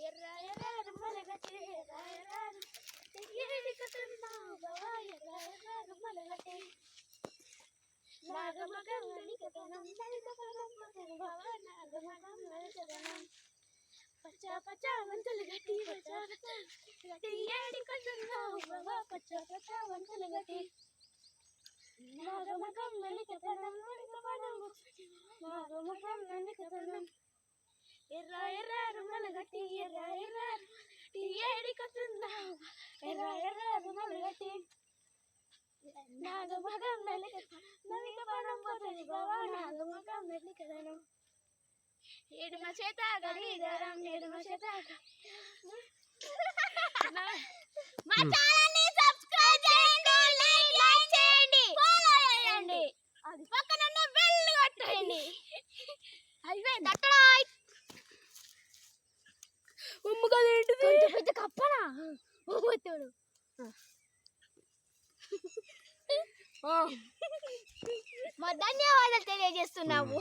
ఎర్ర ఎర్ర రుమ్మలగట్టి ఎర్ర ఎర్ర ఏడికతున్నావు బావా ఎర్ర ఎర్ర రుమ్మలగట్టి నాగమగం నలికతనం నలికతనం బావా నాగమగం నలికతనం పచ్చ పచ్చ వంతులు గట్టి పచ్చ పచ్చ గట్టి ఏడికతున్నావు బావా పచ్చ పచ్చ వంతులు గట్టి నాగమగం నలికతనం నలికతనం నాగమగం నలికతనం ఎర్ర ఎర్ర రుమ్మలగట్టి ఎర్ర ఎర్ర ఏడికతున్నావు ఎర్ర ఎర్ర రుమ్మలగట్టి నాగమగం నలికతనం పోతుంది బావా నాగమగం నలికతనం ఎడమ చేత గడియారం ఎడమ చేత మా ఛానల్ ని సబ్స్క్రైబ్ చేయండి లైక్ చేయండి ఫాలో చేయండి అది పక్కన ఉన్న బెల్ కొట్టండి అయిపోయింది దట్టడాయ్ ఉమ్మగదేంటిది కొంచెం పెద్ద కప్పనా ఉమ్మతోడు మా ధన్యవాదాలు తెలియజేస్తున్నాము